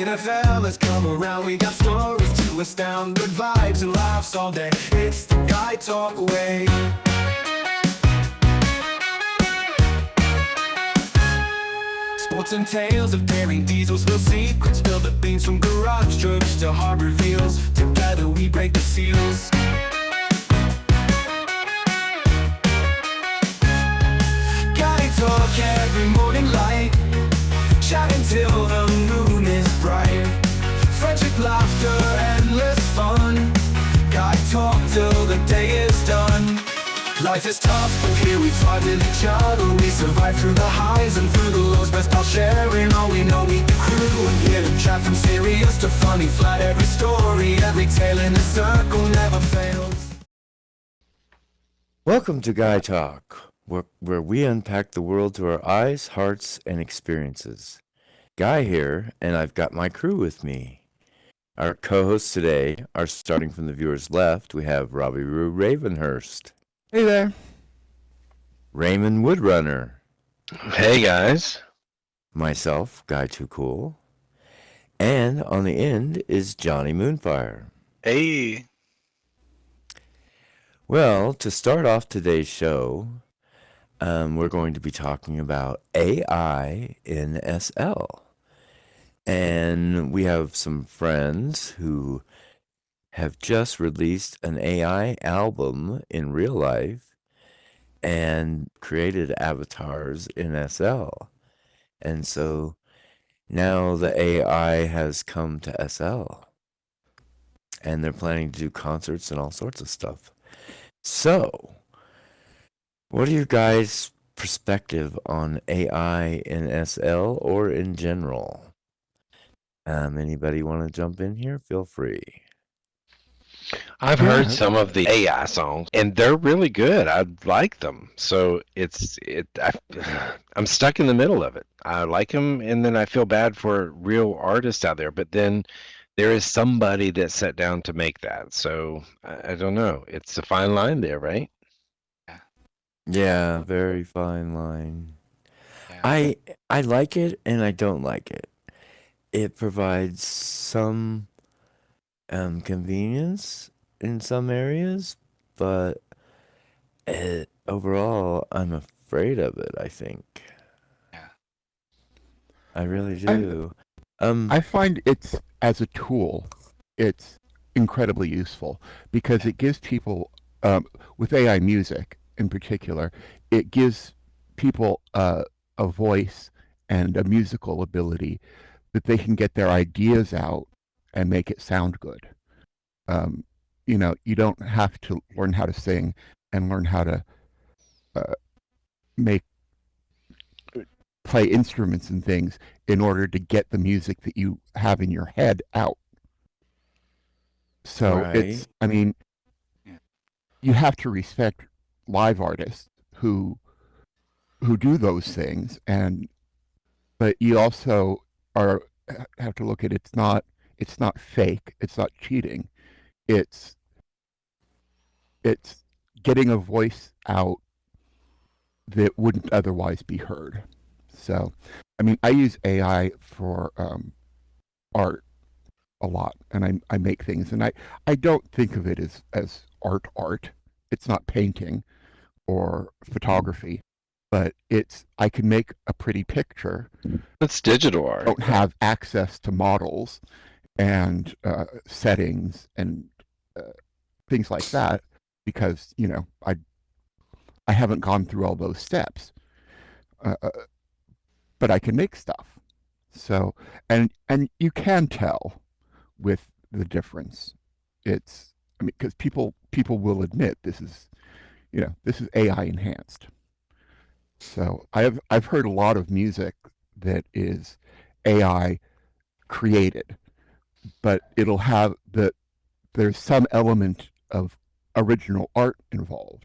Hey, the fellas come around, we got stories to astound, good vibes and laughs all day. It's the Guy Talk way. Sports and tales of daring diesels, real secrets, spill the beans from garage church to harbor reveals. Together we break the seals. Guy Talk every morning light, chat until the moon is bright. Friendship, laughter, endless fun. Guy Talk till the day is done. Life is tough, but here we fight with each other. We survive through the highs and through the lows. Best pal sharing all we know, meet the crew and hear them chat from serious to funny. Flat every story, every tale in the circle never fails. Welcome to Guy Talk, where we unpack the world through our eyes, hearts, and experiences. Guy here, and I've got my crew with me. Our co-hosts today are starting from the viewer's left. We have Robbie Roo Ravenhurst. Hey there. Raymond Woodrunner. Hey guys. Myself, Guy Too Cool. And on the end is Johnny Moonfire. Hey. Well, to start off today's show, we're going to be talking about AI in SL. And we have some friends who have just released an AI album in real life and created avatars in SL. And so now the AI has come to SL. And they're planning to do concerts and all sorts of stuff. So, what are your guys' perspective on AI in SL or in general? Anybody want to jump in here? Feel free. I've heard some of the AI songs, and they're really good. I like them. So I'm stuck in the middle of it. I like them, and then I feel bad for real artists out there. But then there is somebody that sat down to make that. So I don't know. It's a fine line there, right? Yeah, very fine line. I like it and I don't like it. It provides some convenience in some areas, but overall, I'm afraid of it, I think. Yeah. I really do. I find it's, as a tool, it's incredibly useful because it gives people, with AI music in particular, it gives people a voice and a musical ability that they can get their ideas out and make it sound good. You don't have to learn how to sing and learn how to play instruments and things in order to get the music that you have in your head out. So Right. you have to respect live artists who do those things, but you also have to look at it's not fake, it's not cheating, it's getting a voice out that wouldn't otherwise be heard. So I use AI for art a lot, and I make things, and I don't think of it as art. It's not painting or photography, but I can make a pretty picture. It's digital I art. don't have access to models and settings and things like that because I haven't gone through all those steps, but I can make stuff. So and you can tell with the difference. It's because people will admit this is AI enhanced. So I've heard a lot of music that is AI created, but it'll have there's some element of original art involved.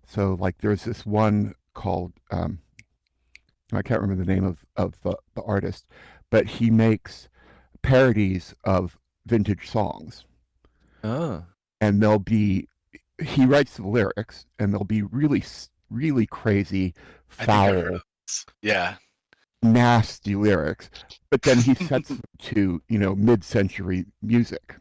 So like there's this one called I can't remember the name of the artist, but he makes parodies of vintage songs. Oh. And he writes the lyrics, and they'll be really, really crazy, foul. Yeah. nasty lyrics, but then he sets them to, mid-century music.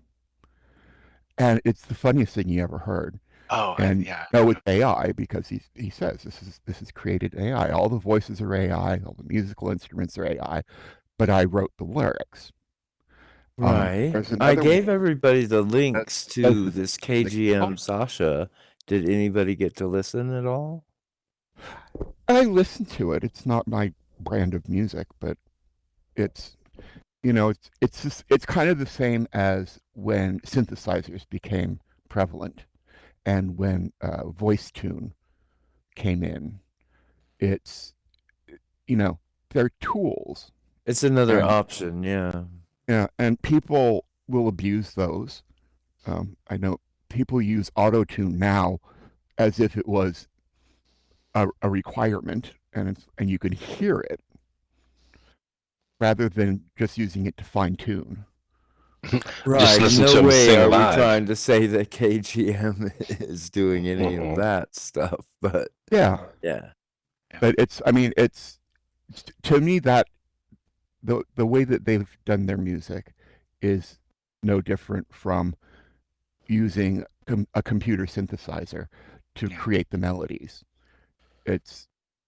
And it's the funniest thing you ever heard. Oh, And yeah. it's AI because he says this is created AI. All the voices are AI, all the musical instruments are AI, but I wrote the lyrics. Right. There's I another gave one everybody the that links does to the this same thing. KGM Sasha. Did anybody get to listen at all? I listen to it. It's not my brand of music, but it's it's kind of the same as when synthesizers became prevalent and when voice tune came in. It's they're tools, It's another and option, yeah. and people will abuse those. I know people use auto tune now as if it was a requirement, and you can hear it rather than just using it to fine tune. Just Right. In listen to no him way sing are we live. trying to say that KGM is doing any of that stuff, but Yeah, yeah. but it's to me that the way that they've done their music is no different from using a computer synthesizer to Yeah. create the melodies. It's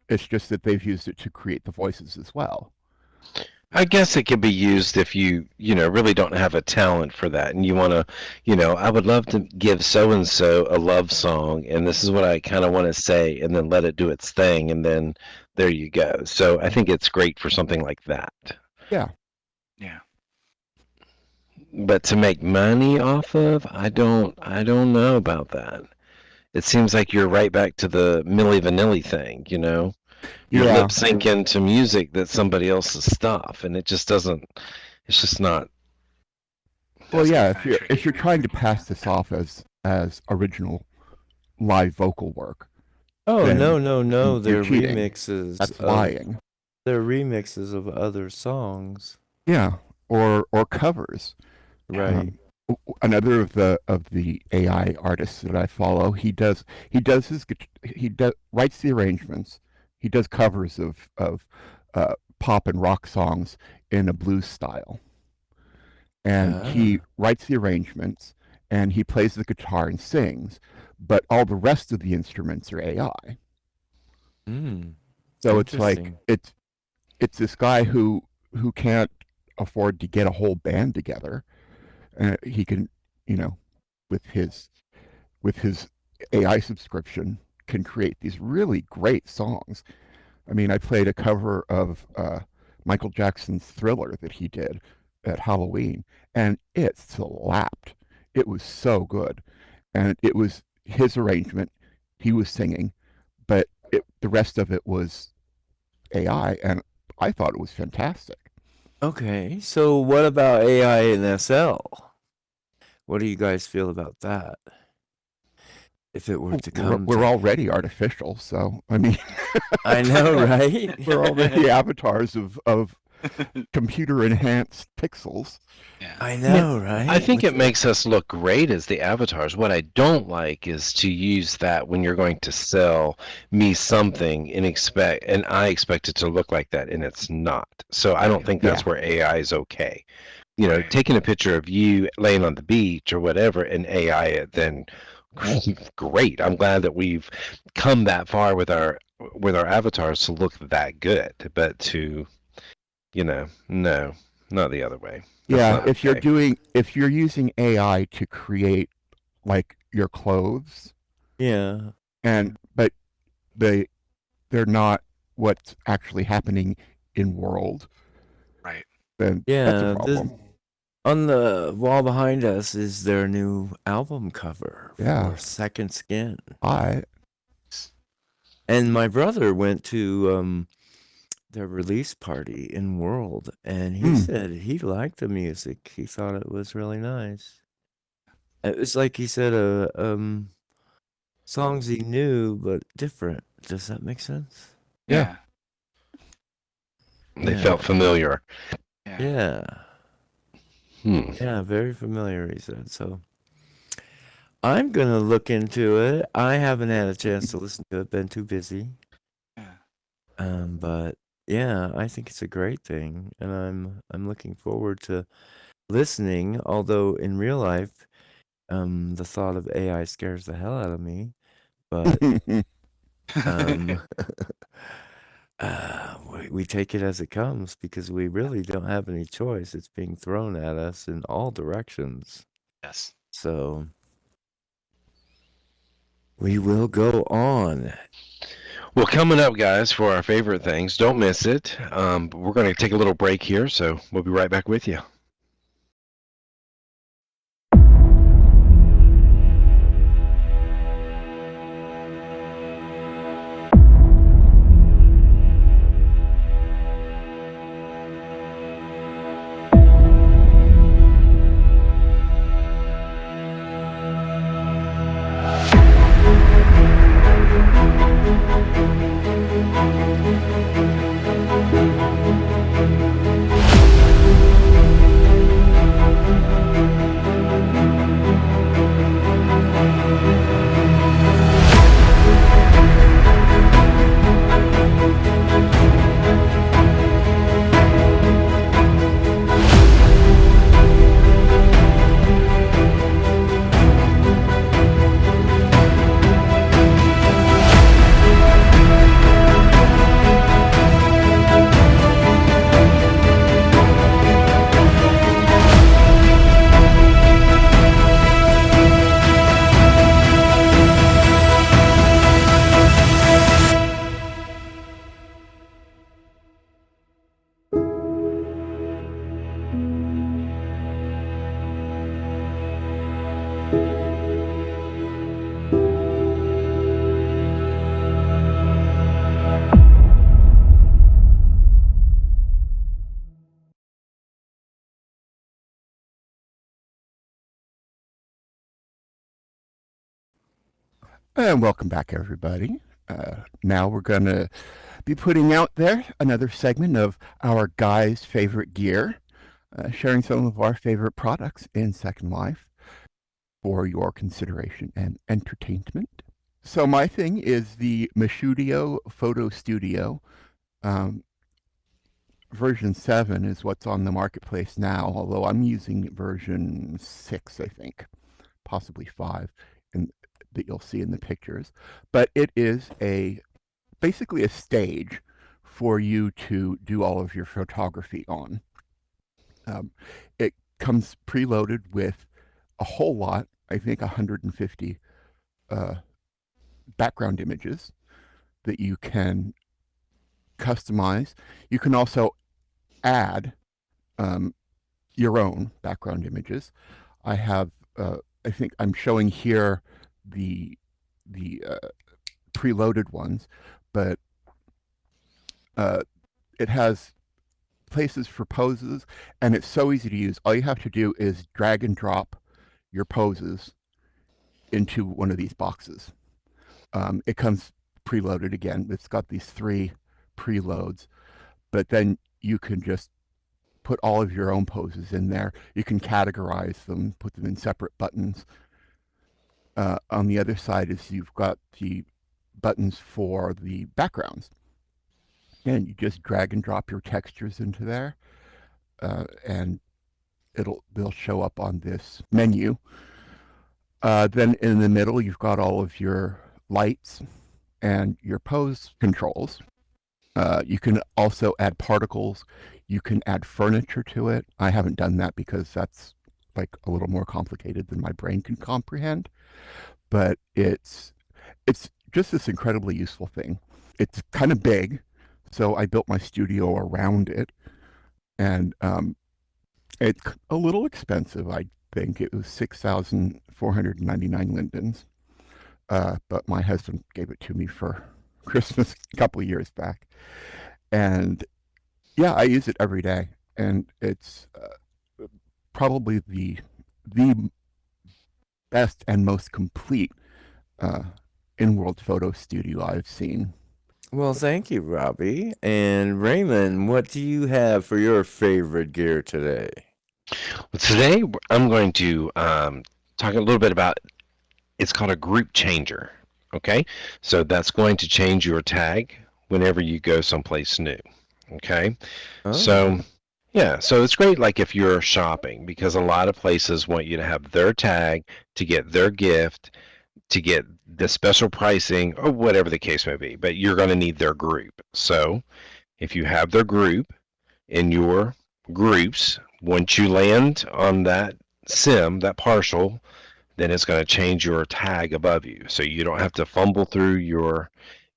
it's just that they've used it to create the voices as well. I guess it could be used if you really don't have a talent for that and you want to, I would love to give so and so a love song and this is what I kind of want to say and then let it do its thing and then there you go. So I think it's great for something like that. Yeah. Yeah. But to make money off of, I don't know about that. It seems like you're right back to the Milli Vanilli thing, You're Yeah. lip syncing to music that's somebody else's stuff, and it just doesn't. It's just not. Well, Does get yeah, kinda tricky. if you're trying to pass this off as original live vocal work, Oh, then no. you're They're cheating. remixes That's of lying. other songs. Yeah, or covers. Right. Another of the AI artists that I follow, he does writes the arrangements. He does covers of pop and rock songs in a blues style, and he Ah. writes the arrangements and he plays the guitar and sings, but all the rest of the instruments are AI. Mm. So it's like Interesting. it's this guy who can't afford to get a whole band together. He can, you know, with his AI subscription, can create these really great songs. I mean, I played a cover of Michael Jackson's Thriller that he did at Halloween, and it slapped. It was so good, and it was his arrangement. He was singing, but the rest of it was AI, and I thought it was fantastic. Okay, so what about AI and SL? What do you guys feel about that? If it were to come We're to, already artificial, so I mean, I know, right? we're already avatars of computer enhanced pixels. Yeah. I I mean, know, I right? think it Which, makes us look great as the avatars. What I don't like is to use that when you're going to sell me something and I expect it to look like that and it's not. So I don't think Yeah, that's where AI is okay. Right. Taking a picture of you laying on the beach or whatever and AI it, then great. I'm glad that we've come that far with our avatars to look that good. But no, not the other way. That's yeah. not okay. If you're using AI to create like your clothes, yeah. and but they they're not what's actually happening in world, Right. then that's a Yeah, problem. on the wall behind us is their new album cover Yeah, for Second Skin. I And my brother went to their release party in World, and he mm, said he liked the music. He thought it was really nice. It was like he said, songs he knew but different. Does that make sense? yeah. Yeah. They Yeah. felt familiar. Yeah. Yeah. Hmm. Yeah, very familiar, he said. So I'm gonna look into it. I haven't had a chance to listen to it, been too busy. Yeah. But Yeah, I think it's a great thing, and I'm looking forward to listening. Although in real life, the thought of AI scares the hell out of me. But um, we take it as it comes because we really don't have any choice. It's being thrown at us in all directions. Yes. So we will go on. Well, coming up, guys, for our favorite things, don't miss it. We're going to take a little break here, so we'll be right back with you. And welcome back, everybody. Now we're going to be putting out there another segment of our guys' favorite gear, sharing some of our favorite products in Second Life for your consideration and entertainment. So my thing is the Mashudio Photo Studio. Version 7 is what's on the marketplace now, although I'm using version 6, I think, possibly 5, and that you'll see in the pictures. But it is basically a stage for you to do all of your photography on. It comes preloaded with a whole lot, I think 150 background images that you can customize. You can also add your own background images. I have, I think I'm showing here the preloaded ones, but it has places for poses, and it's so easy to use. All you have to do is drag and drop your poses into one of these boxes. It comes preloaded again. It's got these 3 preloads, but then you can just put all of your own poses in there. You can categorize them, put them in separate buttons. On the other side is you've got the buttons for the backgrounds. And you just drag and drop your textures into there, and they'll show up on this menu. Then in the middle, you've got all of your lights and your pose controls. You can also add particles. You can add furniture to it. I haven't done that because that's like a little more complicated than my brain can comprehend. But it's just this incredibly useful thing. It's kind of big, so I built my studio around it, and it's a little expensive. I think it was 6,499 lindens, but my husband gave it to me for Christmas a couple of years back, and yeah, I use it every day, and it's probably the best and most complete in-world photo studio I've seen. Well, thank you, Robbie. And Raymond, what do you have for your favorite gear today? Well, today I'm going to talk a little bit about, it's called a group changer. Okay, so that's going to change your tag whenever you go someplace new. Okay. Oh, So, yeah, so it's great like if you're shopping because a lot of places want you to have their tag to get their gift, to get the special pricing or whatever the case may be, but you're going to need their group. So, if you have their group in your groups, once you land on that sim, that partial, then it's going to change your tag above you. So you don't have to fumble through your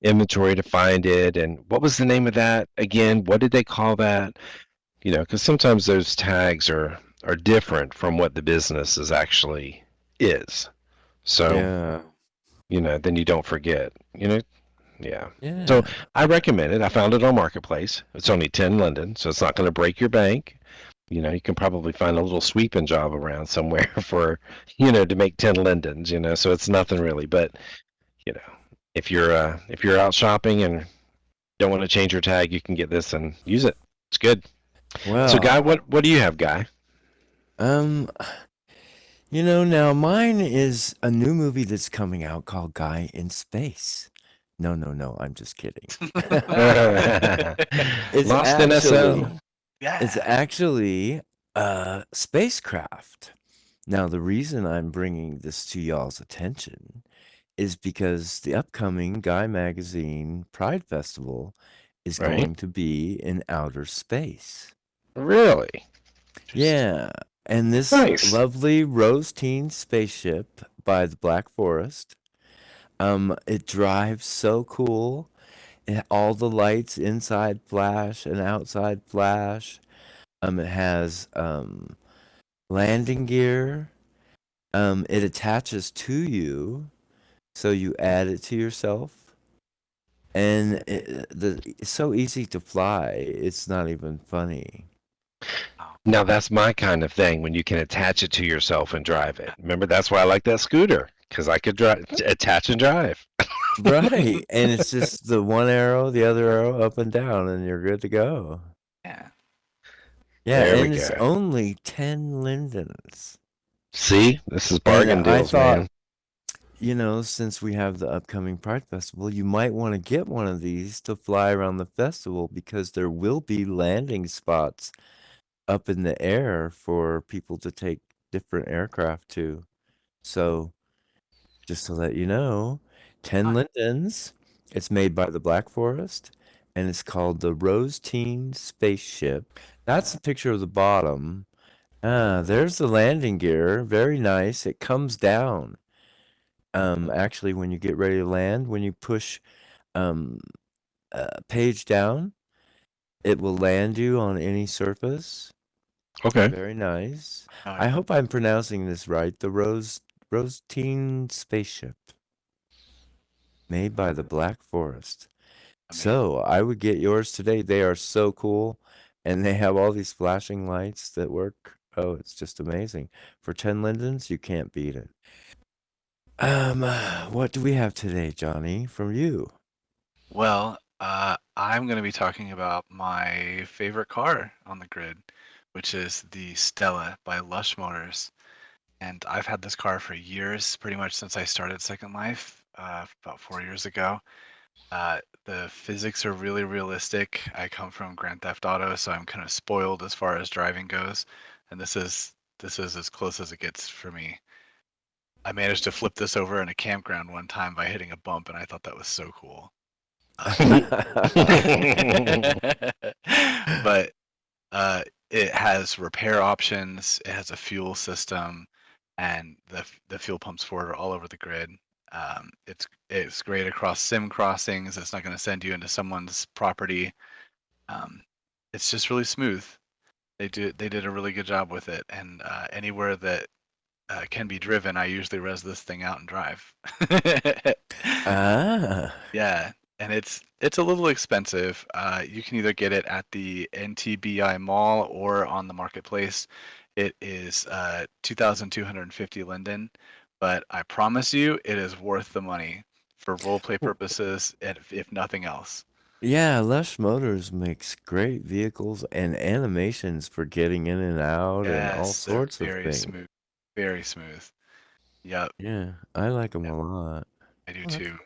inventory to find it. And what was the name of that again? What did they call that? You know, because sometimes those tags are different from what the business is actually is. So, yeah, then you don't forget. Yeah. So yeah. I recommend it. I found it on Marketplace. It's only 10 Linden, so it's not going to break your bank. You can probably find a little sweeping job around somewhere for, to make 10 lindens, so it's nothing really. But, you know, if you're out shopping and don't want to change your tag, you can get this and use it. It's good. So Guy, Well, what do you have, Guy? um, now mine is a new movie that's coming out called Guy in Space. No, no, no, I'm just kidding. It's Lost in actually SL. it's Yeah. actually a spacecraft. Now, the reason I'm bringing this to y'all's attention is because the upcoming Guy Magazine Pride Festival is Right? going to be in outer space. Really? Interesting. Yeah, and this Nice. lovely Rose Teen spaceship by the Black Forest, it drives so cool. All the lights inside flash and outside flash. It has landing gear. It attaches to you, so you add it to yourself. And it's so easy to fly, it's not even funny. Oh, Now that's my kind of thing when you can attach it to yourself and drive it. Remember, that's why I like that scooter because I could attach and drive. Right, and it's just the one arrow, the other arrow, up and down, and you're good to go. yeah. Yeah, There we and it's go. only 10 lindens. See, this is And bargain I deals, thought, man. since we have the upcoming Pride Festival, you might want to get one of these to fly around the festival because there will be landing spots up in the air for people to take different aircraft to. So, just to let you know, 10 Nice. lindens. It's made by the Black Forest, and it's called the Rose Teen Spaceship. That's the picture of the bottom. Ah, there's the landing gear. Very nice. It comes down. Actually, when you get ready to land, when you push um, page down, it will land you on any surface. Okay. Very nice. Oh, I yeah. hope I'm pronouncing this right. The Rose Teen Spaceship, made by the Black Forest. Amazing. So I would get yours today. They are so cool, and they have all these flashing lights that work. Oh, it's just amazing. For 10 lindens, you can't beat it. What do we have today, Johnny, from you? Well, I'm going to be talking about my favorite car on the grid, which is the Stella by Lush Motors. And I've had this car for years, pretty much since I started Second Life, about 4 years ago. The physics are really realistic. I come from Grand Theft Auto, so I'm kind of spoiled as far as driving goes, and this is as close as it gets for me. I managed to flip this over in a campground one time by hitting a bump, and I thought that was so cool. But it has repair options. It has a fuel system, and the fuel pumps for it are all over the grid. It's great across sim crossings. It's not going to send you into someone's property. Um, it's just really smooth. They did a really good job with it, and anywhere that can be driven, I usually res this thing out and drive. Ah, Yeah, and it's a little expensive. You can either get it at the NTBI Mall or on the marketplace. It is 2,250 Linden, but I promise you, it is worth the money for roleplay w- purposes, if nothing else. yeah, Lush Motors makes great vehicles and animations for getting in and out and all Yes, they're sorts of very things. smooth, very smooth. Yep, Yeah, I like them yep, a lot. I do Oh, that's too.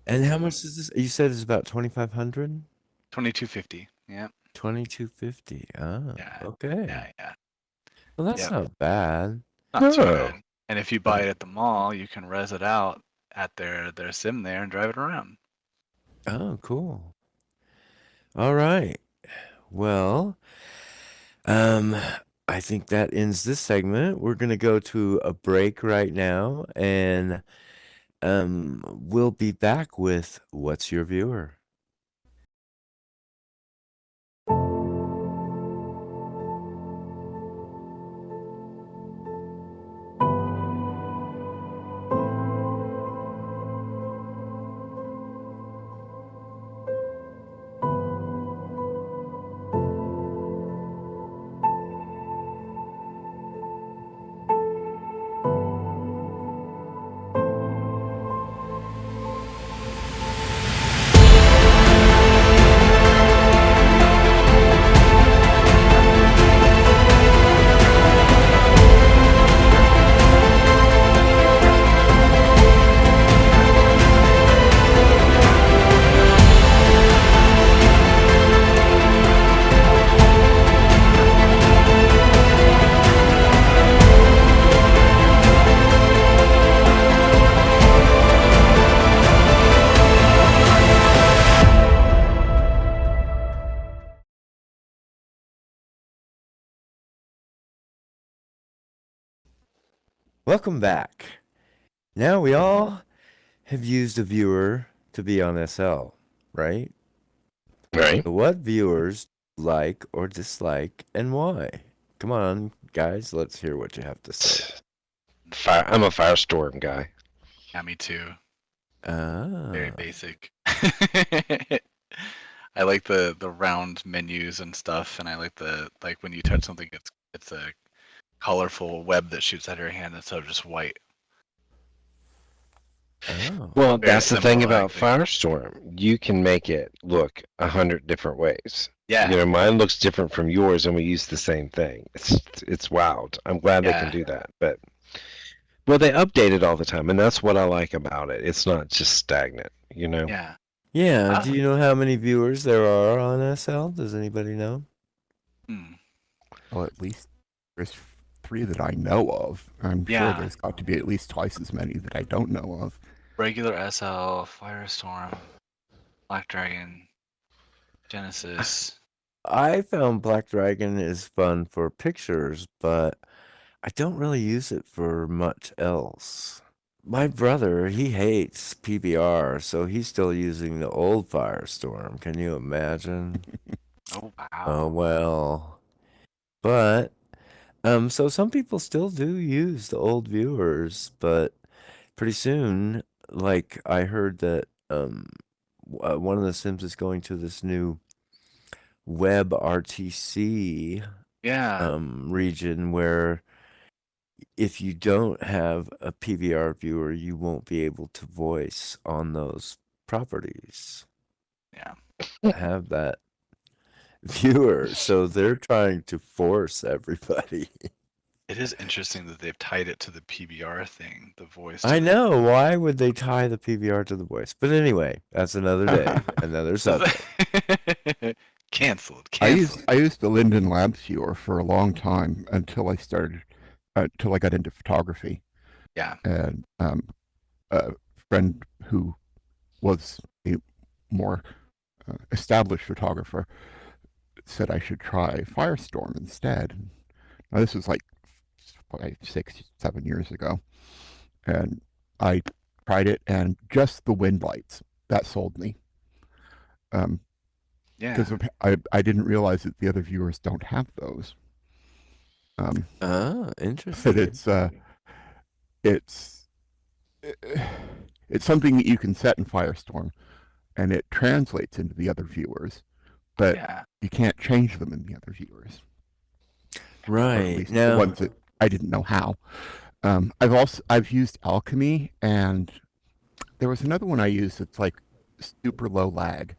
And how much is this? You said it's about 2,500? 2250. Yeah. 2250. Ah, Yeah. okay. Yeah. Well, that's Yep. not bad. Not too Oh. bad. And if you buy it at the mall, you can res it out at their sim there and drive it around. Oh, cool. All right. Well, I think that ends this segment. We're gonna go to a break right now, and we'll be back with What's Your Viewer? Welcome back. Now we all have used a viewer to be on SL, right? Right. So what viewers like or dislike and why? Come on, guys, let's hear what you have to say. I'm a Firestorm guy. Yeah, me too. Ah, Very basic. I like the round menus and stuff, and I like the when you touch something, it's a colorful web that shoots out of your hand instead of just white. oh, Well, Very that's the simple, thing I about think. Firestorm. You can make it look 100 different ways. Yeah. You know, mine looks different from yours, and we use the same thing. It's wild. I'm glad they can Yeah. do that. But well, they update it all the time, and that's what I like about it. It's not just stagnant. You know. Yeah. yeah. Ah. Do you know how many viewers there are on SL? Does anybody know? Well, at least there's 3 that I know of. I'm sure Yeah. there's got to be at least twice as many that I don't know of. Regular SL, Firestorm, Black Dragon, Genesis. I found Black Dragon is fun for pictures, but I don't really use it for much else. My brother, he hates PBR, so he's still using the old Firestorm. Can you imagine? Oh wow. Oh well. But so some people still do use the old viewers, but pretty soon, like I heard that one of the Sims is going to this new web RTC Yeah. region where if you don't have a PVR viewer, you won't be able to voice on those properties. Yeah. Have that viewer. So they're trying to force everybody. It is interesting that they've tied it to the PBR thing, the voice. I know. Why would they tie the PVR to the voice? But anyway, that's another day, another subject. Canceled. I used the Linden Labs viewer for a long time until I got into photography. Yeah. And a friend who was a more established photographer said I should try Firestorm instead. Now this was like 5, 6, 7 years ago, and I tried it, and just the wind lights that sold me. Because I didn't realize that the other viewers don't have those. Interesting. But it's something that you can set in Firestorm, and it translates into the other viewers, but you can't change them in the other viewers. Right. Or at least the ones that I didn't know how. I've used Alchemy, and there was another one I used that's like super low lag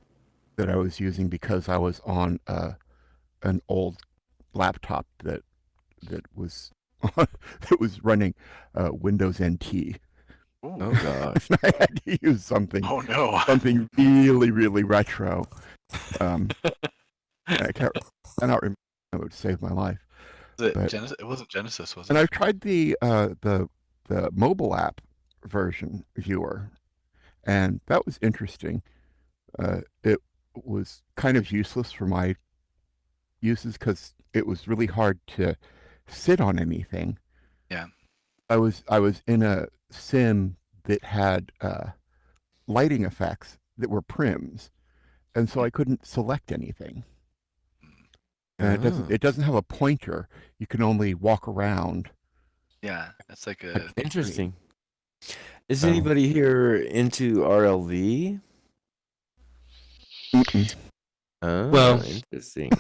that I was using because I was on an old laptop that was that was running Windows NT. Oh gosh. I had to use something Oh no. something really, really retro. Um, I can't. I don't remember. It would save my life. Was it But Genesis? It wasn't Genesis, was and it? I've tried the mobile app version viewer, and that was interesting. It was kind of useless for my uses because it was really hard to sit on anything. Yeah. I was in a sim that had lighting effects that were prims, and so I couldn't select anything. And Oh, it doesn't have a pointer. You can only walk around. Yeah, it's like that's a interesting. Is So, anybody here into RLV? mm-mm. Oh, Well, interesting.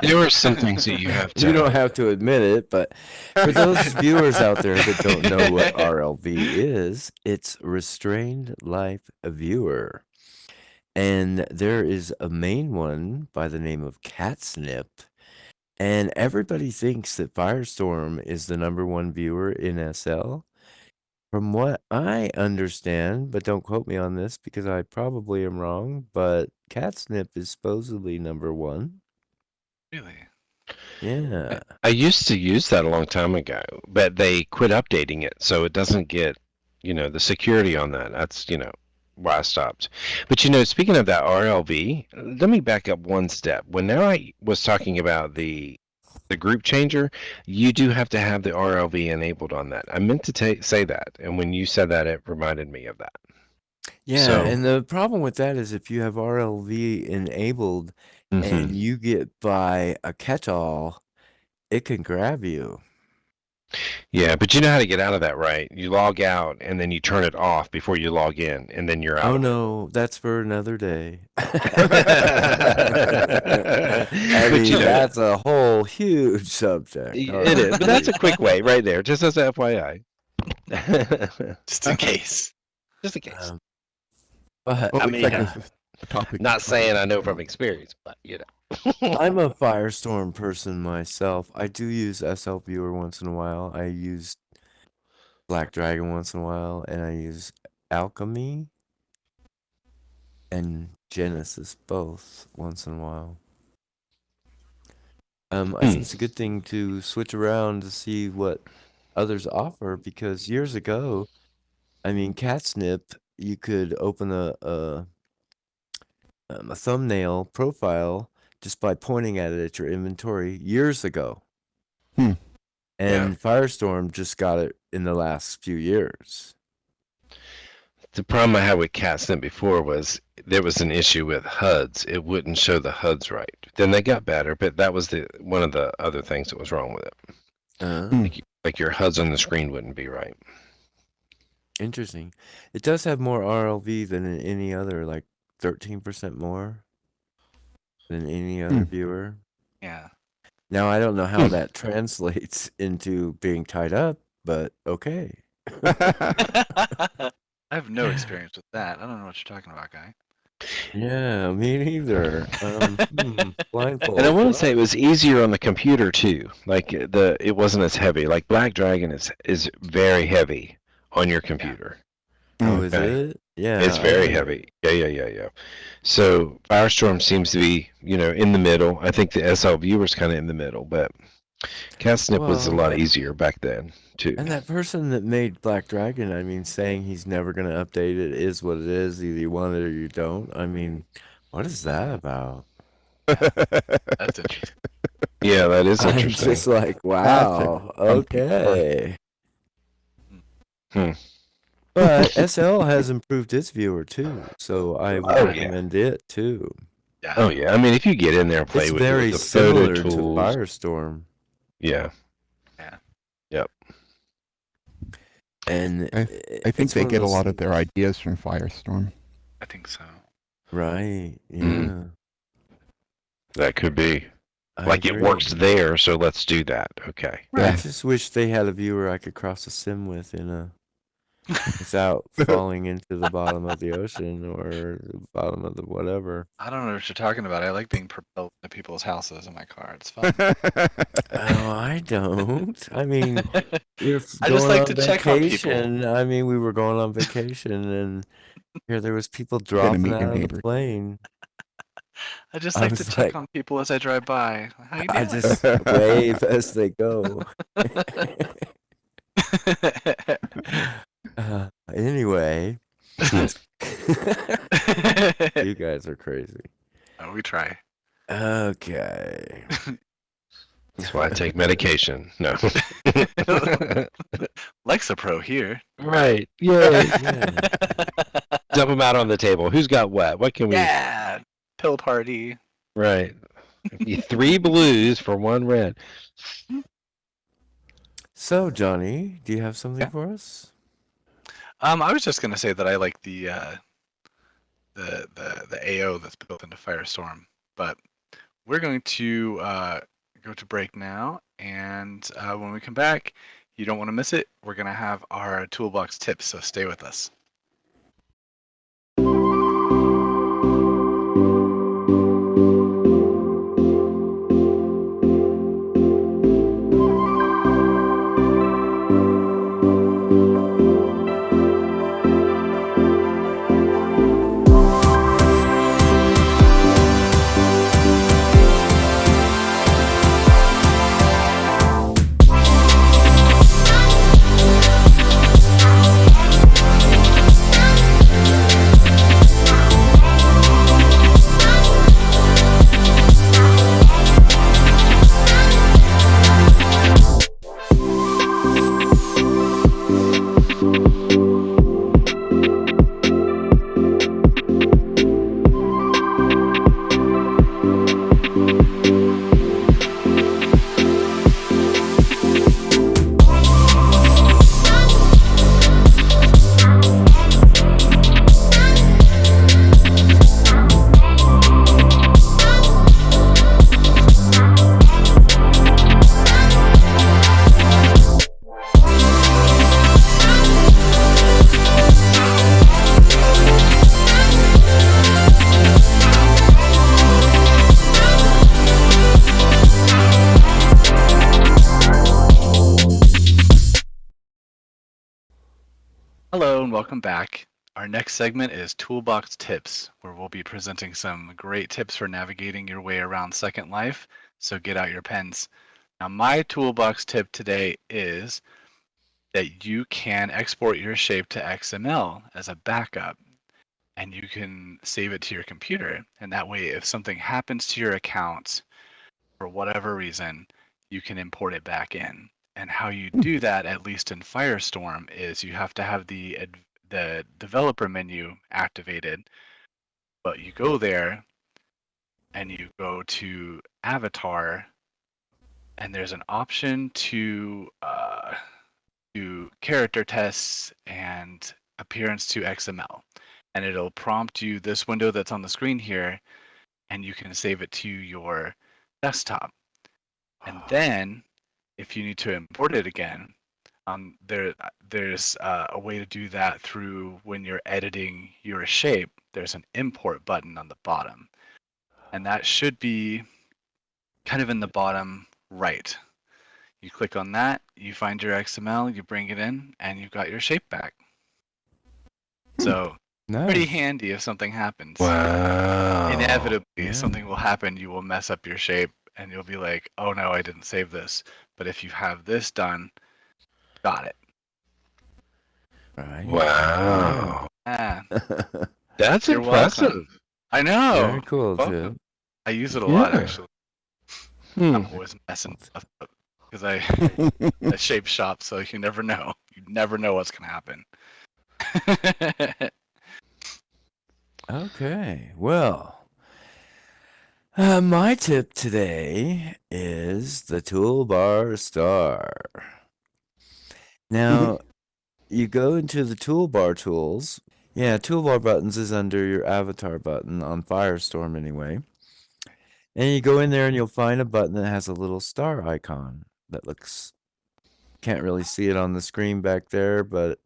there are some things that you have You to. don't have to admit it, but for those viewers out there that don't know what RLV is, it's Restrained Life Viewer. And there is a main one by the name of Catsnip. And everybody thinks that Firestorm is the number one viewer in SL. From what I understand, but don't quote me on this because I probably am wrong, but Catsnip is supposedly number one. really. Yeah. I used to use that a long time ago, but they quit updating it, so it doesn't get, the security on that. That's, why I stopped. But speaking of that RLV, let me back up one step. When now I was talking about the group changer, you do have to have the RLV enabled on that. I meant to say that, and when you said that, it reminded me of that. Yeah, So, and the problem with that is if you have RLV enabled and mhm. you get by a catch-all, it can grab you. Yeah, but you know how to get out of that, right? You log out and then you turn it off before you log in, and then you're out Oh of it. no, that's for another day. I But mean, that's a whole huge subject, it is. But that's RLV. a quick way right there, just as a FYI. Just in case. Just in case. Um, but Well, I at least mean, that gives us a topic to not talk saying I about. know from experience, but I'm a Firestorm person myself. I do use SL Viewer once in a while. I use Black Dragon once in a while, and I use Alchemy and Genesis both once in a while. I think it's a good thing to switch around to see what others offer because years ago, I mean, Catsnip, you could open a thumbnail profile just by pointing at it at your inventory years ago. Hmm. Yeah. And Firestorm just got it in the last few years. The problem I had with CatSnip before was there was an issue with HUDs. It wouldn't show the HUDs right. Then they got better, but that was the one of the other things that was wrong with it. Hmm. Like your HUDs on the screen wouldn't be right. Interesting. It does have more RLV than in any other, like 13% more than any other viewer. Yeah. Now, I don't know how that translates into being tied up, but okay. I have no experience with that. I don't know what you're talking about, guy. Yeah, me neither. Blindfold. And I want to say it was easier on the computer too. Like it wasn't as heavy. Like Black Dragon is very heavy on your computer. Oh, is Okay. it? Yeah. It's very heavy. Yeah. So Firestorm seems to be, in the middle. I think the SL viewer's kind of in the middle, but CatSnip was a lot easier back then too. And that person that made Black Dragon, I mean, saying he's never going to update it is what it is. Either you want it or you don't. I mean, what is that about? That's interesting. Yeah, that is I'm interesting. just like, wow, okay. But SL has improved its viewer too, so I would recommend it too. Yeah. Oh yeah, I mean, if you get in there and play It's with very the photo similar to tools, Firestorm. yeah. Yeah. Yep. And I think they get a lot of their ideas from Firestorm. I think so. Right, yeah. That could be. I Like agree. it works there, so let's do that. Okay. I just wish they had a viewer I could cross a sim with without falling into the bottom of the ocean or the bottom of the whatever. I don't know what you're talking about. I like being propelled into people's houses in my car. It's fun. Oh, I don't. I mean, you're I going just like on to check on people. vacation. I mean, we were going on vacation, and here there was people Gonna dropping meet out your of the neighbor. plane. I just I like to was check like, on people as I drive by. How you I doing? just wave as they go. Anyway, you guys are crazy. Oh, we try. Okay. That's why I take medication. No. Lexapro here. Right. Yay. Yeah. Dump them out on the table. Who's got what? What can we? Yeah. Pill party. Right. 3 blues for 1 red. So, Johnny, do you have something Yeah. for us? I was just gonna say that I like the AO that's built into Firestorm, but we're going to go to break now, and when we come back, you don't want to miss it. We're gonna have our toolbox tips, so stay with us. Hello and welcome back. Our next segment is Toolbox Tips, where we'll be presenting some great tips for navigating your way around Second Life, so get out your pens. Now, my toolbox tip today is that you can export your shape to XML as a backup, and you can save it to your computer. And that way, if something happens to your account for whatever reason, you can import it back in. And how you do that, at least in Firestorm, is you have to have the developer menu activated, but you go there and you go to avatar, and there's an option to do character tests and appearance to XML, and it'll prompt you this window that's on the screen here, and you can save it to your desktop. And then if you need to import it again, there's a way to do that through when you're editing your shape. There's an import button on the bottom, and that should be kind of in the bottom right. You click on that, you find your XML, you bring it in, and you've got your shape back. So pretty Nice. handy if something happens. Wow. Inevitably, Yeah. something will happen. You will mess up your shape, and you'll be like, "Oh no, I didn't save this." But if you have this done, got it. Right. Wow. Yeah, That's you're impressive. welcome. I know. Very cool, Welcome. too. I use it a lot Yeah. actually. Hmm. I'm always messing stuff up because I shape shop, so you never know. You never know what's gonna happen. Okay. Well, my tip today is the toolbar star. Now, you go into the toolbar tools. Yeah, toolbar buttons is under your avatar button on Firestorm anyway. And you go in there and you'll find a button that has a little star icon that looks, can't really see it on the screen back there, but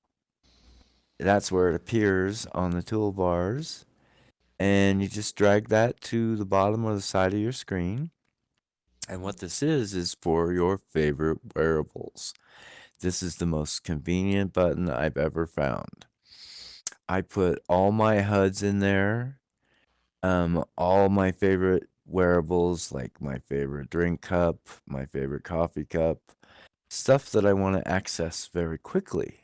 that's where it appears on the toolbars. And you just drag that to the bottom or the side of your screen. And what this is for your favorite wearables. This is the most convenient button I've ever found. I put all my HUDs in there. All my favorite wearables, like my favorite drink cup, my favorite coffee cup, stuff that I want to access very quickly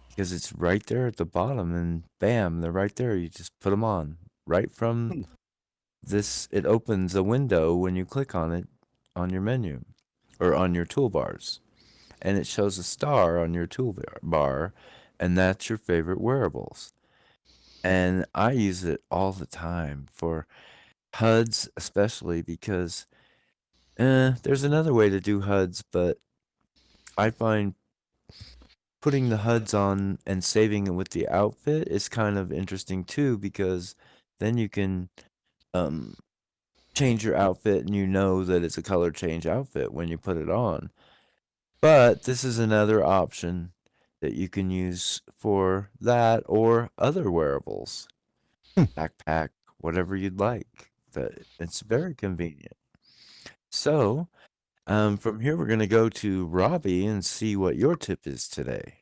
because it's right there at the bottom and bam, they're right there. You just put them on right from this. It opens a window when you click on it on your menu or on your toolbars, and it shows a star on your toolbar, and that's your favorite wearables. And I use it all the time for HUDs, especially because there's another way to do HUDs, but I find putting the HUDs on and saving it with the outfit is kind of interesting too, because then you can um, change your outfit and you know that it's a color change outfit when you put it on. But this is another option that you can use for that or other wearables, backpack, whatever you'd like. It's very convenient. So, from here, we're going to go to Robbie and see what your tip is today.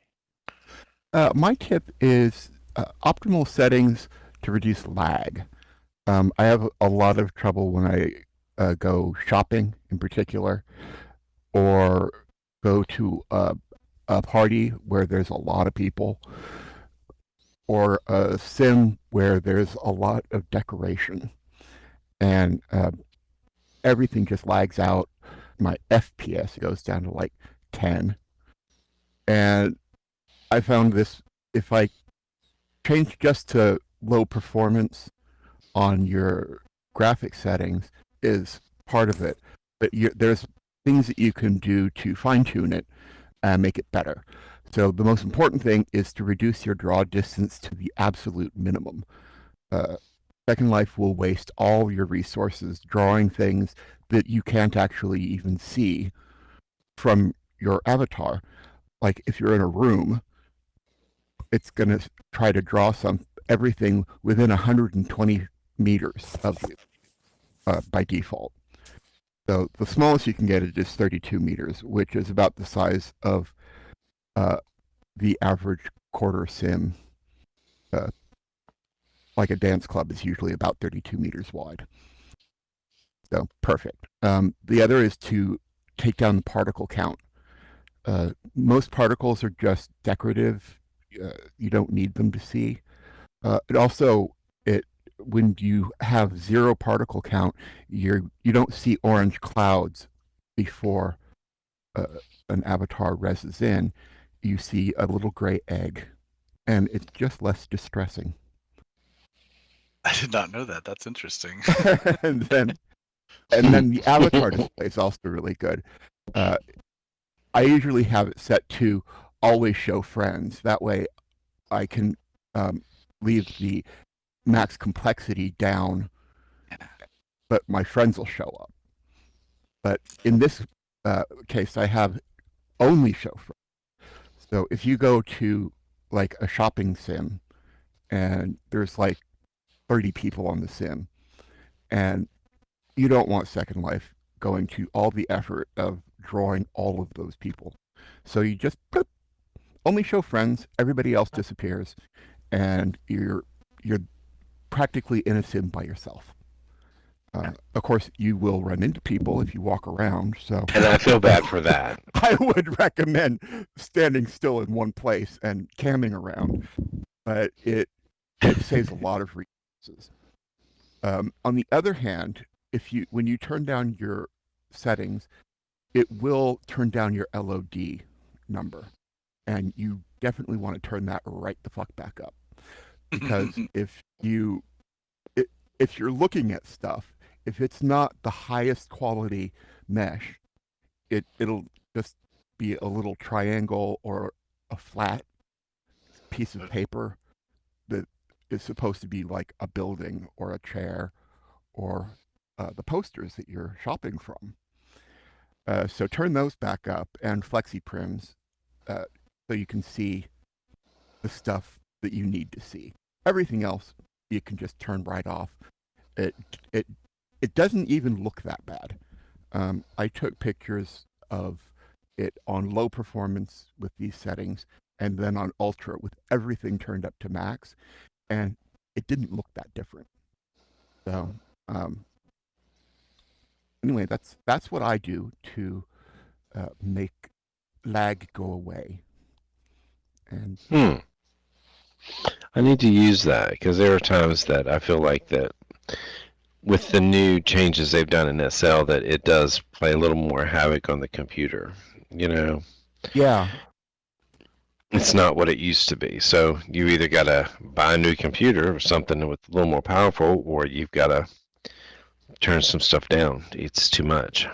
My tip is optimal settings to reduce lag. I have a lot of trouble when I go shopping in particular, or go to a party where there's a lot of people, or a sim where there's a lot of decoration, and everything just lags out. My FPS goes down to like 10. And I found this, if I change just to low performance on your graphic settings, is part of it. But there's things that you can do to fine tune it and make it better. So the most important thing is to reduce your draw distance to the absolute minimum. Second Life will waste all your resources drawing things that you can't actually even see from your avatar. Like if you're in a room, it's going to try to draw everything within 120 meters of you by default. So the smallest you can get is 32 meters, which is about the size of the average quarter sim. Like a dance club is usually about 32 meters wide. So perfect. The other is to take down the particle count. Most particles are just decorative. You don't need them to see. It also, when you have zero particle count, you don't see orange clouds before an avatar reses in. You see a little gray egg, and it's just less distressing. I did not know that. That's interesting. and then the avatar display is also really good. I usually have it set to always show friends. That way I can leave the max complexity down, but my friends will show up. But in this case, I have only show friends. So if you go to like a shopping sim and there's like 30 people on the sim, and you don't want Second Life going to all the effort of drawing all of those people. So you just only show friends, everybody else disappears, and you're practically in a sim by yourself. Of course, you will run into people if you walk around. So, And I feel bad for that. I would recommend standing still in one place and camming around, but it saves a lot of resources. On the other hand, when you turn down your settings, it will turn down your LOD number, and you definitely want to turn that right the fuck back up, because if you're looking at stuff, if it's not the highest quality mesh, it'll just be a little triangle or a flat piece of paper that is supposed to be like a building or a chair or the posters that you're shopping from. So turn those back up and flexi prims so you can see the stuff that you need to see. Everything else you can just turn right off. It doesn't even look that bad. I took pictures of it on low performance with these settings, and then on ultra with everything turned up to max, and it didn't look that different. So anyway, that's what I do to make lag go away. And Hmm. I need to use that because there are times that I feel like that with the new changes they've done in SL that it does play a little more havoc on the computer. You know, yeah, it's not what it used to be. So you either got to buy a new computer or something with a little more powerful, or you've got to turn some stuff down. It's too much.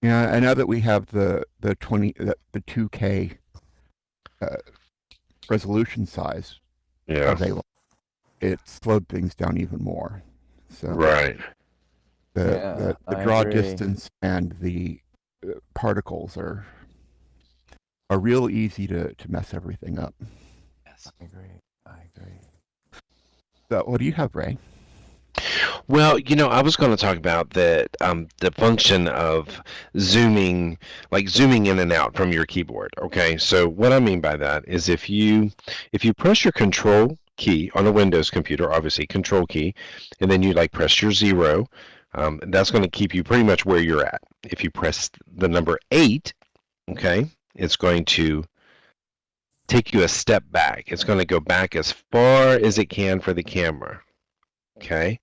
yeah. And now that we have the 2K uh, resolution size Yeah. available, it slowed things down even more. So Right. the I draw agree. distance and the particles are real easy to mess everything up. Yes. I agree. So what do you have, Ray? Well, I was going to talk about the function of zooming, like zooming in and out from your keyboard. Okay, so what I mean by that is if you press your Control key on a Windows computer, obviously Control key, and then you like press your 0, that's going to keep you pretty much where you're at. If you press the number 8, okay, it's going to take you a step back. It's going to go back as far as it can for the camera. Okay.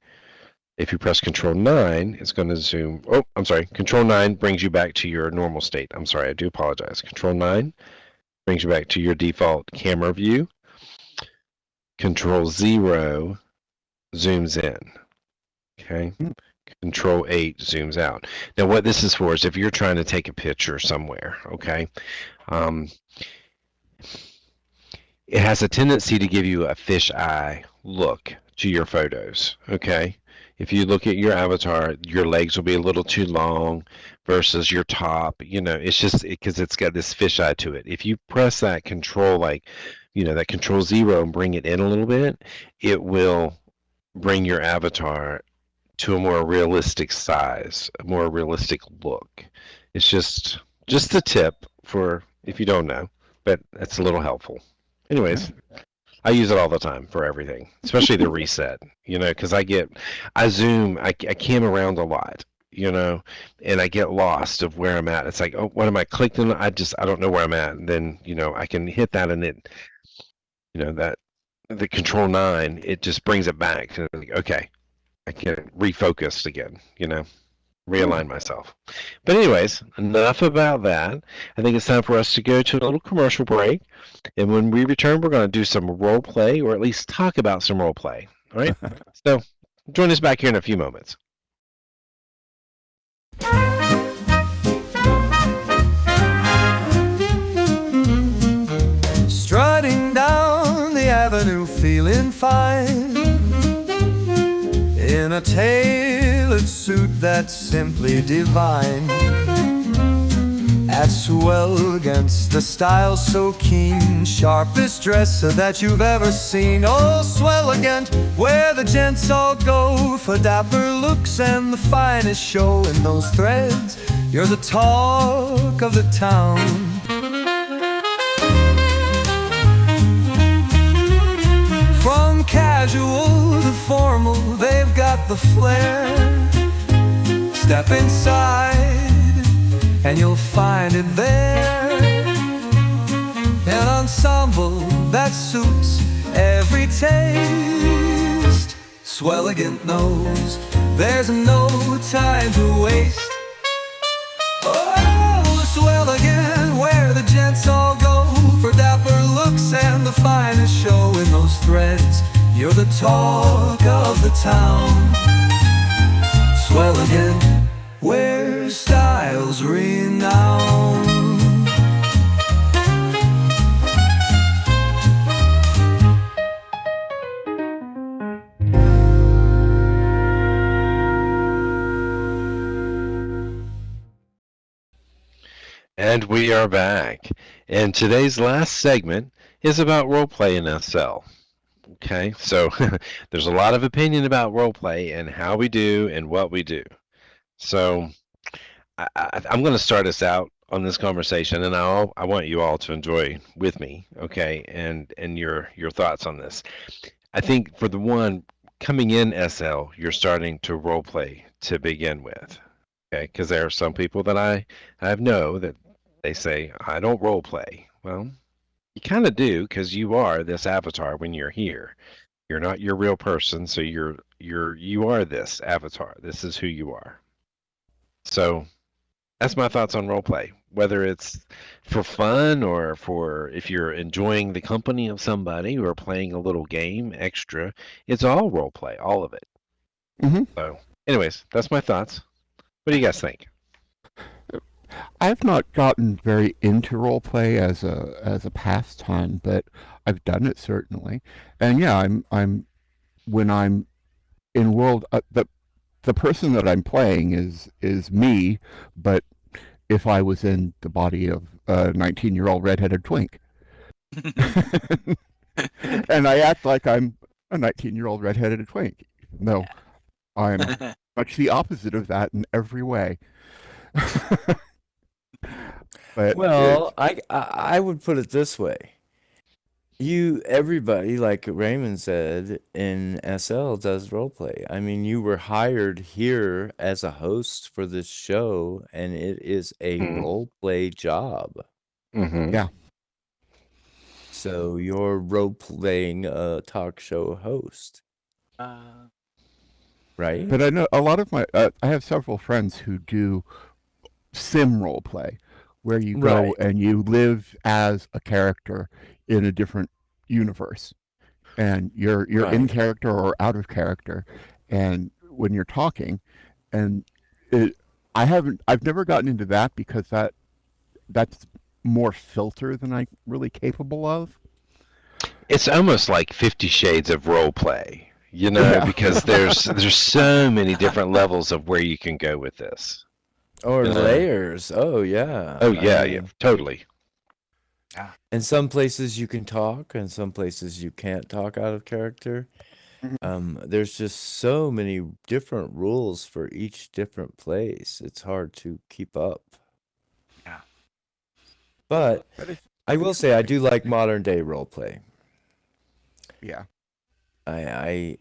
If you press Control 9, it's going to zoom. Oh, I'm sorry. Control 9 brings you back to your normal state. I'm sorry. I do apologize. Control 9 brings you back to your default camera view. Control 0 zooms in. Okay. Control 8 zooms out. Now, what this is for is if you're trying to take a picture somewhere, okay, it has a tendency to give you a fisheye look to your photos, okay? If you look at your avatar, your legs will be a little too long versus your top. It's just because it's got this fisheye to it. If you press that control, that Control 0 and bring it in a little bit, it will bring your avatar to a more realistic size, a more realistic look. It's just a tip for if you don't know, but it's a little helpful. Anyways, I use it all the time for everything, especially the reset, because I zoom, I cam around a lot, and I get lost of where I'm at. It's like, oh, what am I clicking? I don't know where I'm at. And then, I can hit that and that the Control 9, it just brings it back to like, okay, I can refocus again, realign myself. But anyways, enough about that. I think it's time for us to go to a little commercial break. And when we return, we're going to do some role play, or at least talk about some role play. All right? So join us back here in a few moments. Strutting down the avenue, feeling fine, in a tailored suit that's simply divine. At swell against the style so keen, sharpest dresser that you've ever seen. Oh, swell again, where the gents all go for dapper looks and the finest show in those threads. You're the talk of the town. From casual to formal, they've got the flair. Step inside and you'll find it there. An ensemble that suits every taste. Swelligant knows there's no time to waste. Oh, Swelligant, where the gents all go for dapper looks and the finest show in those threads. You're the talk of the town. Swelligant, where style's renowned. And we are back. And today's last segment is about roleplay in SL. Okay, so there's a lot of opinion about roleplay and how we do and what we do. So I'm going to start us out on this conversation, and I want you all to enjoy with me, okay, and your thoughts on this. I think for the one, coming in SL, you're starting to role play to begin with. Okay, because there are some people that I know that they say I don't role play. Well, you kind of do because you are this avatar when you're here. You're not your real person, so you are this avatar. This is who you are. So that's my thoughts on role play. Whether it's for fun or for if you're enjoying the company of somebody or playing a little game extra, it's all role play, all of it. Hmm. So, anyways, that's my thoughts. What do you guys think? I've not gotten very into role play as a pastime, but I've done it certainly. And yeah, I'm when I'm in world the person that I'm playing is me, but if I was in the body of a 19-year-old redheaded twink, and I act like I'm a 19-year-old redheaded twink, no, I'm much the opposite of that in every way. But it's Well, I would put it this way. Everybody, like Raymond said, in SL does roleplay. I mean, you were hired here as a host for this show, and it is a roleplay job. Mm-hmm. yeah. So you're role-playing a talk show host, right? But I know a lot of I have several friends who do sim role play, where you Right. go and you live as a character in a different universe, and you're in Right. character or out of character, and when you're talking, and it, I've never gotten into that because that's more filter than I'm really capable of. It's almost like 50 Shades of role play, Yeah. because there's so many different levels of where you can go with this. Or You know? layers. Oh, yeah. Oh I yeah, yeah, mean, totally. in some places you can talk, and some places you can't talk out of character. There's just so many different rules for each different place. It's hard to keep up. Yeah. But But it's I will say I do like modern day role play. yeah. I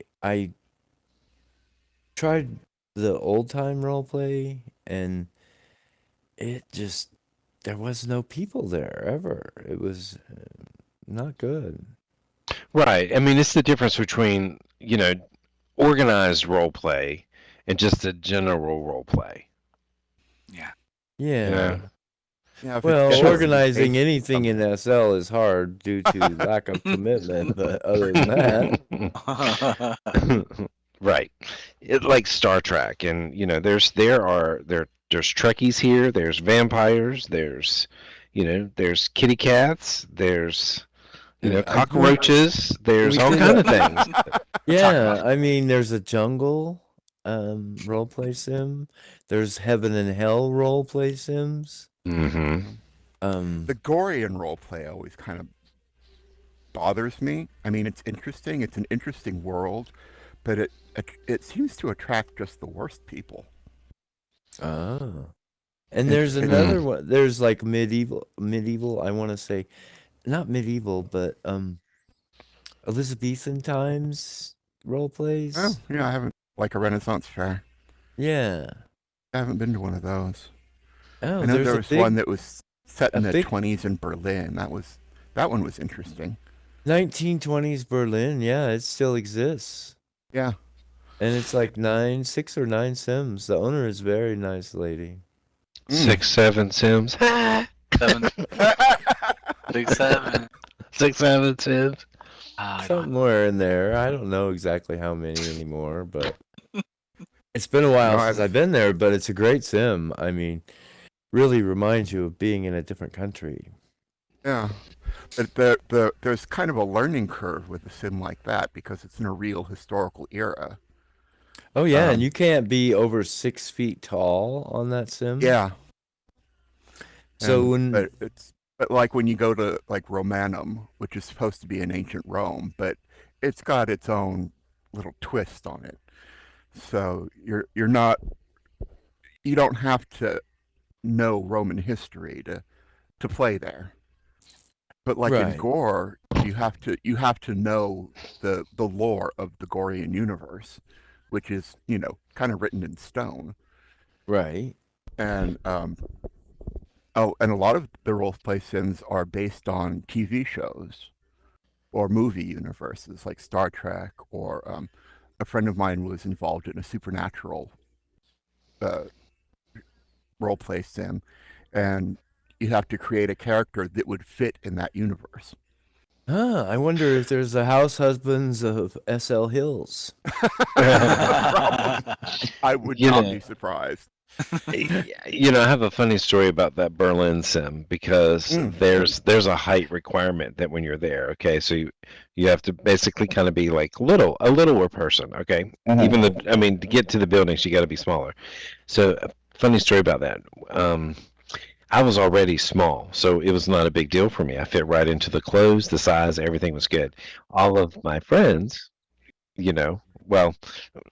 tried the old time role play, and it just there was no people there ever. It was not good. Right. I mean, it's the difference between, organized role play and just a general role play. Yeah. Yeah. Yeah. If it's Well, generally organizing based on anything in something. SL is hard due to lack of commitment, but other than that, Right. Like Star Trek, and there's Trekkies here, there's vampires, there's kitty cats, there's cockroaches, there's we all did kind a of things. yeah, I mean there's a jungle role play sim. There's heaven and hell role play sims. Mm-hmm. The Gorian role play always kind of bothers me. I mean, it's interesting. It's an interesting world, but it seems to attract just the worst people. Oh. And It's there's it's another one. There's like medieval, I want to say, not medieval, but Elizabethan times role oh plays. yeah, I haven't like a Renaissance fair. Yeah. I haven't been to one of those. Oh, I know there's there a was one big that was set a in the big 20s in Berlin. That one was interesting. 1920s Berlin. Yeah, it still exists. Yeah. And it's like 6 or 9 sims. The owner is a very nice lady. Mm. 6, 7 Sims. 7, 6, 7. 6, 7 Sims. I don't Somewhere in there. I don't know exactly how many anymore, but it's been a while since I've been there, but it's a great sim. I mean, really reminds you of being in a different country. Yeah. But there's kind of a learning curve with a sim like that because it's in a real historical era. Oh yeah, and Um, you can't be over 6 feet tall on that sim. yeah. So And when but like when you go to like Romanum, which is supposed to be in ancient Rome, but it's got its own little twist on it. So you're not you don't have to know Roman history to play there. But like in right, Gore, you have to know the lore of the Gorian universe, which is kind of written in stone. Right. And and a lot of the role play sims are based on TV shows or movie universes like Star Trek, or a friend of mine was involved in a supernatural uh, role play sim, and you have to create a character that would fit in that universe. I wonder if there's the house husbands of SL Hills. Probably. I would You not know. be surprised. I have a funny story about that Berlin sim because there's a height requirement that when you're there. Okay, so you have to basically kind of be like a littler person. Okay, even to get to the buildings, you got to be smaller. So, a funny story about that. I was already small, so it was not a big deal for me. I fit right into the clothes, the size, everything was good. All of my friends, well,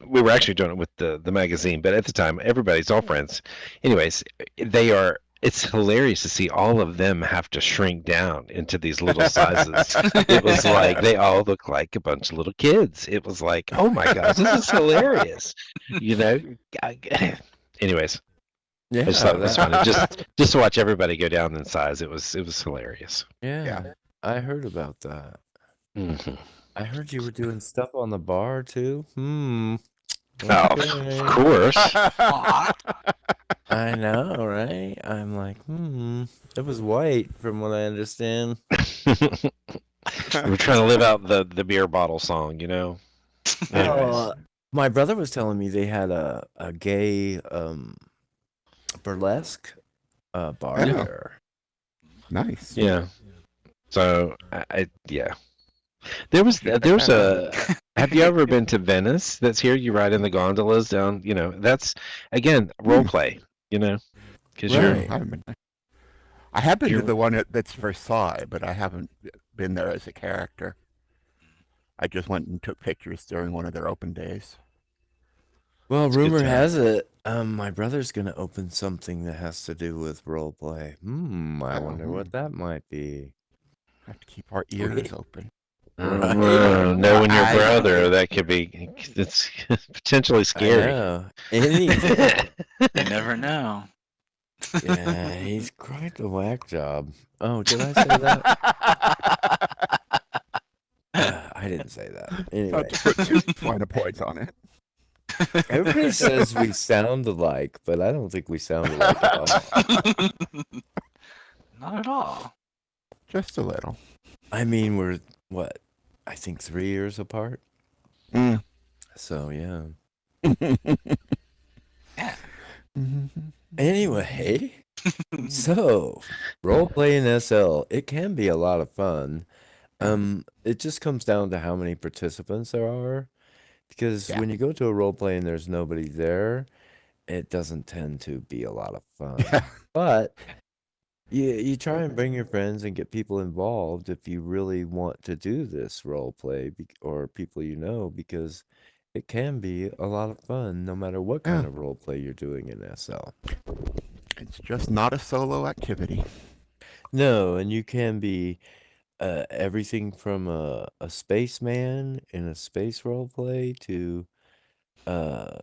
we were actually doing it with the magazine, but at the time, everybody's all friends. Anyways, it's hilarious to see all of them have to shrink down into these little sizes. It was like they all look like a bunch of little kids. It was like, oh my gosh, this is hilarious. Anyways, Yeah, I just thought it was funny. Just to watch everybody go down in size, it was hilarious. yeah. I heard about that. Mm-hmm. I heard you were doing stuff on the bar too. Oh, Okay. of course. I know, right? I'm like, it was white from what I understand. We're trying to live out the beer bottle song, Anyways. My brother was telling me they had a gay burlesque bar Yeah. there. Nice. Yeah. So yeah. There was a. Have you ever been to Venice? That's here. You ride in the gondolas down. That's again role play. Because Right. I have been to You're- the one that's Versailles, but I haven't been there as a character. I just went and took pictures during one of their open days. Well, It's a good rumor time. has it, my brother's gonna open something that has to do with role play. I wonder what that might be. Have to keep our ears open. Knowing your brother, that could be. It's potentially I scary. know. Anything. You never know. Yeah, he's quite the whack job. Oh, did I say that? I didn't say that. Anyway, Not to put too fine a point on it. everybody says we sound alike, but I don't think we sound alike at all. Not at all. Just a little. I mean, we're, what, I think 3 years apart? Mm. So, yeah. Yeah. Anyway, so, role-play in SL, it can be a lot of fun. It just comes down to how many participants there are. Because Yeah. when you go to a role-play and there's nobody there, it doesn't tend to be a lot of fun. But you try and bring your friends and get people involved if you really want to do this role play or people because it can be a lot of fun no matter what kind of role play you're doing in SL. It's just not a solo activity. No, and you can be everything from a spaceman in a space role play to a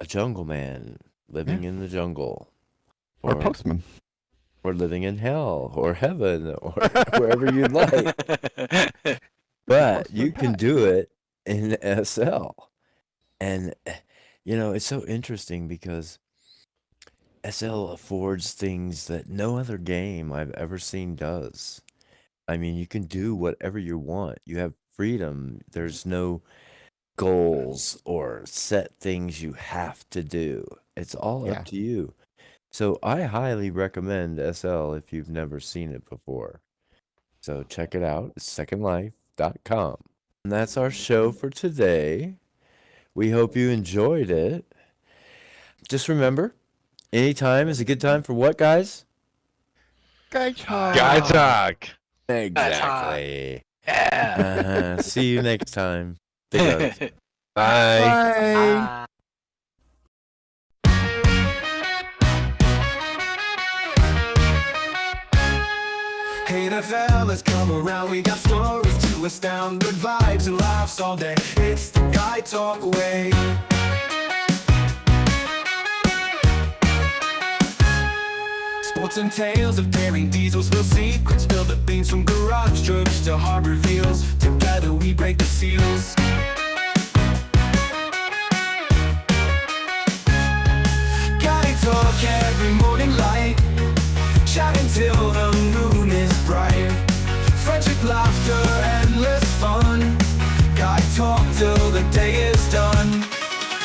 jungle man living in the jungle. Or a postman. Or living in hell or heaven or wherever you'd like. But you can do it in SL. And, it's so interesting because SL affords things that no other game I've ever seen does. I mean, you can do whatever you want. You have freedom. There's no goals or set things you have to do. It's all up to you. So I highly recommend SL if you've never seen it before. So check it out. It's secondlife.com. And that's our show for today. We hope you enjoyed it. Just remember, anytime is a good time for what, guys? Guy talk. Guy talk. Exactly. Yeah. See you next time. Big hugs. Bye. Bye. Hey, now fellas, come around, we got stories to endless down, good vibes and laughs all day. It's the Guy Talk way. Sports and tales of daring diesels, real secrets, spill the beans from garage jokes to hard reveals. Together we break the seals. Guy Talk every morning light, chatting till the moon is bright. Friendship, laughter, endless fun. Guy Talk till the day is done.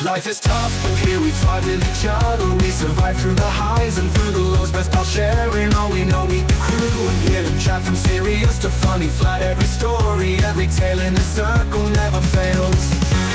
Life is tough, but here we thrive with each other. We survive through the highs and through the lows. Best pal sharing all we know, meet the crew and hear them chat from serious to funny. Flat every story, every tale in the circle never fails.